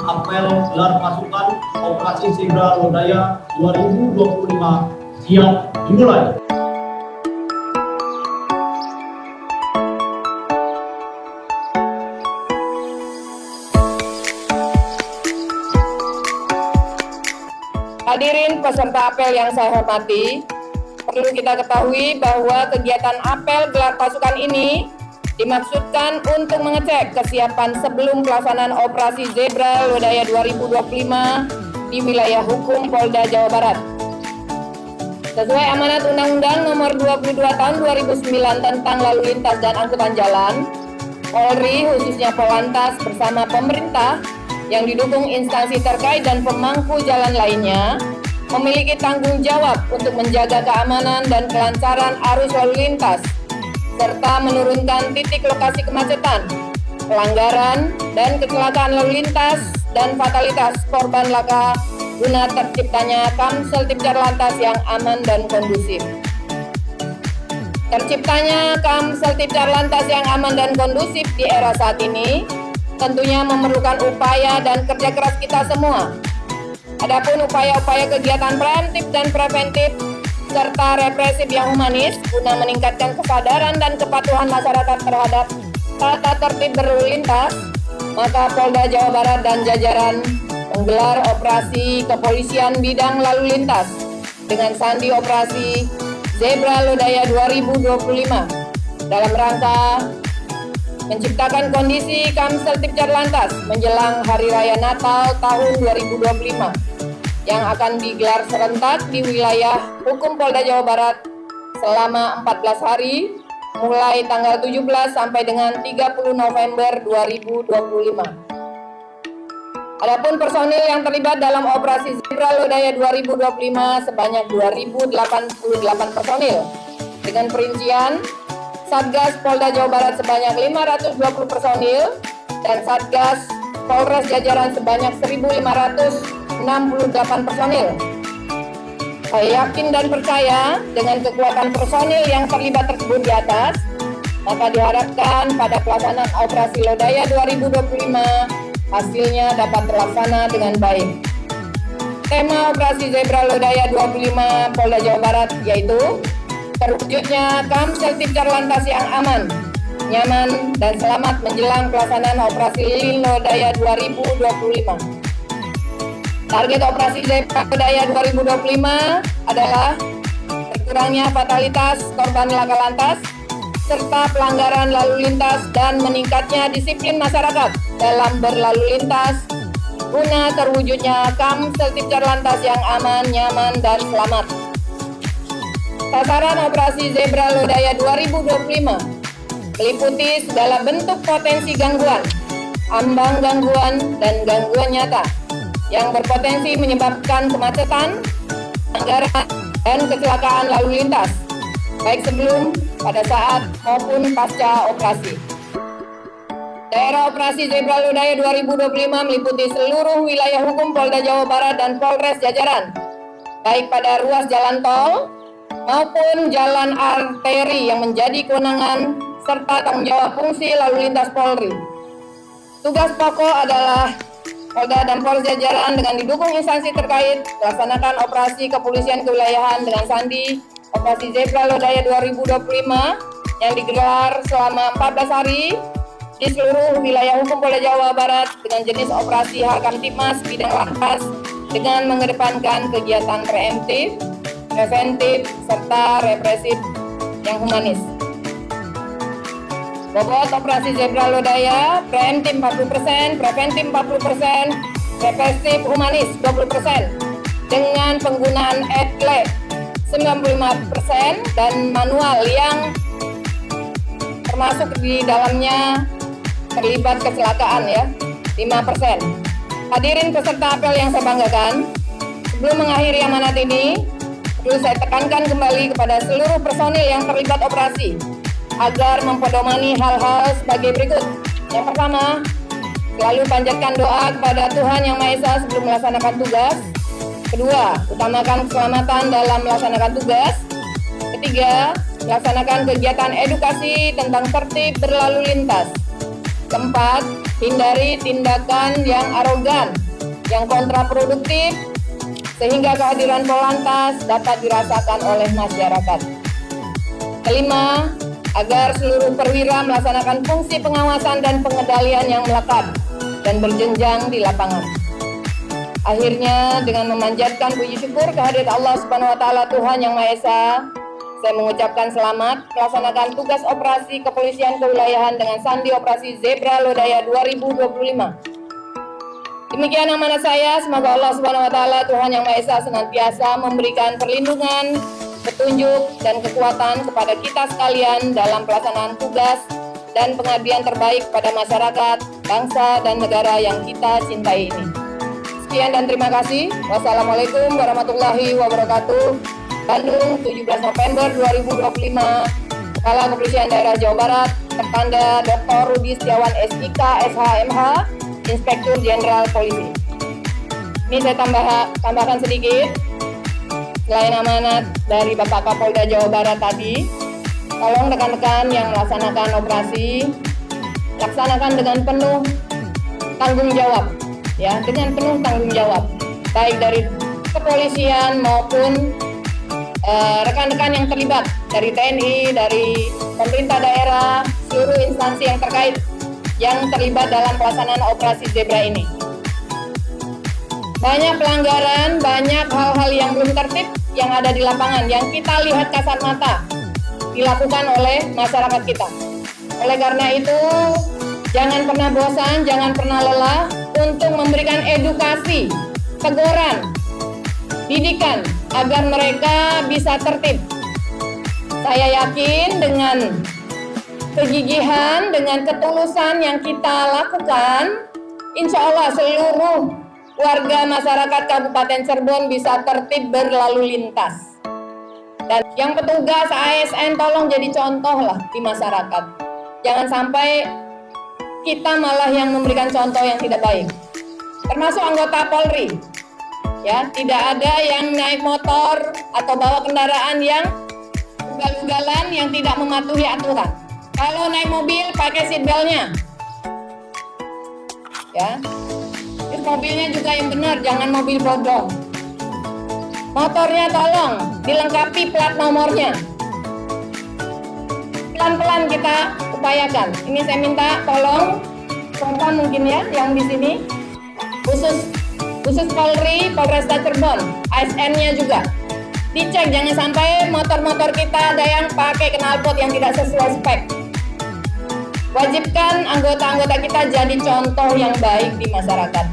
apel gelar pasukan Operasi Zebra Lodaya 2025 siap dimulai. Hadirin peserta apel yang saya hormati, perlu kita ketahui bahwa kegiatan apel gelar pasukan ini dimaksudkan untuk mengecek kesiapan sebelum pelaksanaan Operasi Zebra Lodaya 2025 di wilayah hukum Polda Jawa Barat. Sesuai amanat Undang-Undang Nomor 22 Tahun 2009 tentang Lalu Lintas dan Angkutan Jalan, Polri khususnya Polantas bersama pemerintah yang didukung instansi terkait dan pemangku jalan lainnya memiliki tanggung jawab untuk menjaga keamanan dan kelancaran arus lalu lintas serta menurunkan titik lokasi kemacetan, pelanggaran, dan kecelakaan lalu lintas dan fatalitas korban laka guna terciptanya Kamseltipcar Lantas yang aman dan kondusif. Terciptanya Kamseltipcar Lantas yang aman dan kondusif di era saat ini tentunya memerlukan upaya dan kerja keras kita semua. Adapun upaya-upaya kegiatan preemptif dan preventif serta represif yang humanis guna meningkatkan kesadaran dan kepatuhan masyarakat terhadap tata tertib berlalu lintas, maka Polda Jawa Barat dan jajaran menggelar operasi kepolisian bidang lalu lintas dengan sandi Operasi Zebra Lodaya 2025 dalam rangka menciptakan kondisi Kamseltipcar Lantas menjelang Hari Raya Natal tahun 2025 yang akan digelar serentak di wilayah hukum Polda Jawa Barat selama 14 hari mulai tanggal 17 sampai dengan 30 November 2025. Adapun personil yang terlibat dalam Operasi Zebra Lodaya 2025 sebanyak 2.088 personil dengan perincian Satgas Polda Jawa Barat sebanyak 520 personil dan Satgas Polres jajaran sebanyak 1.568 personil. Saya yakin dan percaya dengan kekuatan personil yang terlibat tersebut di atas, maka diharapkan pada pelaksanaan Operasi Lodaya 2025 hasilnya dapat terlaksana dengan baik. Tema Operasi Zebra Lodaya 25 Polda Jawa Barat yaitu terwujudnya Kamseltipcar Lantas yang aman, nyaman, dan selamat menjelang pelaksanaan Operasi Lilin Lodaya 2025. Target Operasi Zebra Lodaya 2025 adalah berkurangnya fatalitas korban laka lantas, serta pelanggaran lalu lintas dan meningkatnya disiplin masyarakat dalam berlalu lintas guna terwujudnya Kamseltipcar Lantas yang aman, nyaman, dan selamat. Sasaran Operasi Zebra Lodaya 2025 meliputi segala bentuk potensi gangguan, ambang gangguan, dan gangguan nyata yang berpotensi menyebabkan kemacetan, pelanggaran, dan kecelakaan lalu lintas, baik sebelum, pada saat, maupun pasca operasi. Daerah Operasi Zebra Lodaya 2025 meliputi seluruh wilayah hukum Polda Jawa Barat dan Polres jajaran, baik pada ruas jalan tol maupun jalan arteri yang menjadi kewenangan serta tanggung jawab fungsi lalu lintas Polri. Tugas pokok adalah Polda dan Polres jajaran dengan didukung instansi terkait melaksanakan operasi kepolisian kewilayahan dengan sandi Operasi Zebra Lodaya 2025 yang digelar selama 14 hari di seluruh wilayah hukum Polda Jawa Barat dengan jenis operasi Harkamtipmas bidang lantas dengan mengedepankan kegiatan preemptif, preventif, serta represif yang humanis. Bobot Operasi Zebra Lodaya, preemptif 40%, preventif 40%, represif humanis 20%, dengan penggunaan etle 95% dan manual yang termasuk di dalamnya terlibat kecelakaan ya 5%. Hadirin peserta apel yang saya banggakan, sebelum mengakhiri amanat ini, perlu saya tekankan kembali kepada seluruh personil yang terlibat operasi agar mempedomani hal-hal sebagai berikut. Yang pertama, selalu panjatkan doa kepada Tuhan Yang Maha Esa sebelum melaksanakan tugas. Kedua, utamakan keselamatan dalam melaksanakan tugas. Ketiga, melaksanakan kegiatan edukasi tentang tertib berlalu lintas. Keempat, hindari tindakan yang arogan, yang kontraproduktif, sehingga kehadiran Polantas dapat dirasakan oleh masyarakat. Kelima, agar seluruh perwira melaksanakan fungsi pengawasan dan pengendalian yang melekat dan berjenjang di lapangan. Akhirnya, dengan memanjatkan puji syukur kehadirat Allah Subhanahu wa Ta'ala, Tuhan Yang Maha Esa, saya mengucapkan selamat melaksanakan tugas operasi kepolisian kewilayahan dengan sandi operasi Zebra Lodaya 2025. Demikian amanat saya, semoga Allah Subhanahu wa Ta'ala, Tuhan Yang Maha Esa, senantiasa memberikan perlindungan, petunjuk, dan kekuatan kepada kita sekalian dalam pelaksanaan tugas dan pengabdian terbaik pada masyarakat, bangsa, dan negara yang kita cintai ini. Sekian dan terima kasih. Wassalamualaikum warahmatullahi wabarakatuh. Bandung, 17 November 2025. Kepala Kepolisian Daerah Jawa Barat, Tertanda Dr. Rudi Setiawan SIK SHMH, Inspektur Jenderal Polisi. Ini saya tambahkan sedikit. Selain amanat dari Bapak Kapolda Jawa Barat tadi, tolong rekan-rekan yang melaksanakan operasi, laksanakan dengan penuh tanggung jawab, ya, dengan penuh tanggung jawab, baik dari kepolisian maupun rekan-rekan yang terlibat dari TNI, dari pemerintah daerah, seluruh instansi yang terkait yang terlibat dalam pelaksanaan operasi Zebra ini. Banyak pelanggaran, banyak hal-hal yang belum tertib yang ada di lapangan, yang kita lihat kasat mata dilakukan oleh masyarakat kita. Oleh karena itu, jangan pernah bosan, jangan pernah lelah untuk memberikan edukasi, teguran, didikan, agar mereka bisa tertib. Saya yakin dengan kegigihan, dengan ketulusan yang kita lakukan, insya Allah seluruh warga masyarakat Kabupaten Cirebon bisa tertib berlalu lintas. Dan yang petugas ASN tolong jadi contoh lah di masyarakat. Jangan sampai kita malah yang memberikan contoh yang tidak baik. Termasuk anggota Polri. Ya, tidak ada yang naik motor atau bawa kendaraan yang ugal-ugalan yang tidak mematuhi aturan. Kalau naik mobil pakai seat belt-nya. Ya. Terus mobilnya juga yang benar, jangan mobil bodong. Motornya tolong dilengkapi plat nomornya. Pelan-pelan kita upayakan. Ini saya minta tolong sopan mungkin ya yang di sini. Khusus Polri, Polresta Cirebon, ASN-nya juga. Dicek jangan sampai motor-motor kita ada yang pakai knalpot yang tidak sesuai spek. Wajibkan anggota-anggota kita jadi contoh yang baik di masyarakat.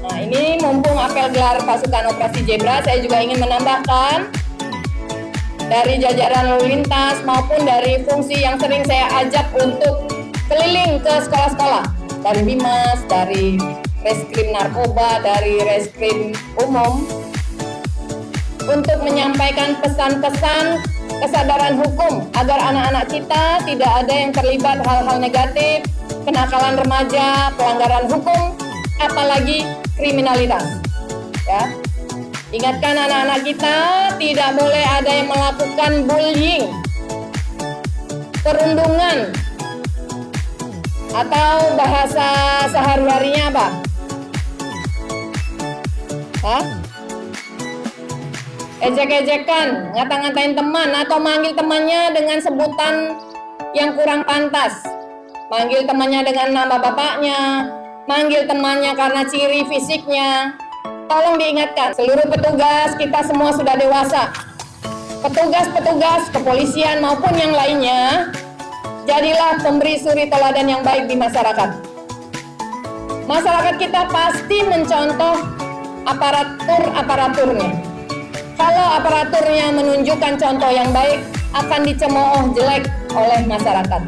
Nah, ini mumpung apel gelar pasukan operasi Zebra, saya juga ingin menambahkan dari jajaran lalu lintas maupun dari fungsi yang sering saya ajak untuk keliling ke sekolah-sekolah, dari Bimas, dari Reskrim Narkoba, dari Reskrim Umum, untuk menyampaikan pesan-pesan kesadaran hukum agar anak-anak kita tidak ada yang terlibat hal-hal negatif, kenakalan remaja, pelanggaran hukum, apalagi kriminalitas. Ya. Ingatkan anak-anak kita tidak boleh ada yang melakukan bullying, perundungan, atau bahasa sehari-harinya apa? Ejek-ejekan, ngata-ngatain teman atau manggil temannya dengan sebutan yang kurang pantas. Manggil temannya dengan nama bapaknya, manggil temannya karena ciri fisiknya. Tolong diingatkan, seluruh petugas kita semua sudah dewasa. Petugas-petugas kepolisian maupun yang lainnya, jadilah pemberi suri teladan yang baik di masyarakat. Masyarakat kita pasti mencontoh aparaturnya. Kalau aparaturnya menunjukkan contoh yang baik, akan dicemooh jelek oleh masyarakat.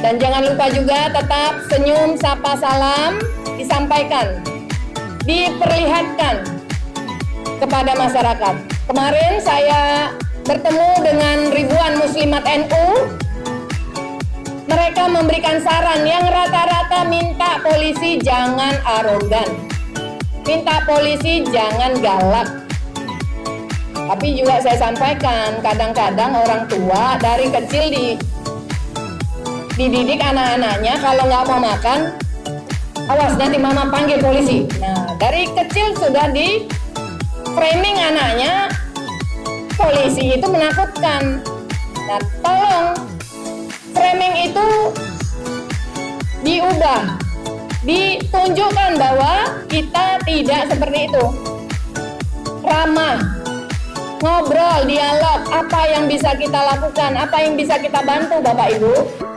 Dan jangan lupa juga tetap senyum, sapa, salam disampaikan, diperlihatkan kepada masyarakat. Kemarin saya bertemu dengan ribuan muslimat NU. Mereka memberikan saran yang rata-rata minta polisi jangan arogan, minta polisi jangan galak. Tapi juga saya sampaikan, kadang-kadang orang tua dari kecil dididik anak-anaknya kalau nggak mau makan, awas nanti mama panggil polisi. Nah, dari kecil sudah di framing anaknya, polisi itu menakutkan. Nah, tolong framing itu diubah, ditunjukkan bahwa kita tidak seperti itu. Ramah, ngobrol, dialog, apa yang bisa kita lakukan, apa yang bisa kita bantu Bapak Ibu.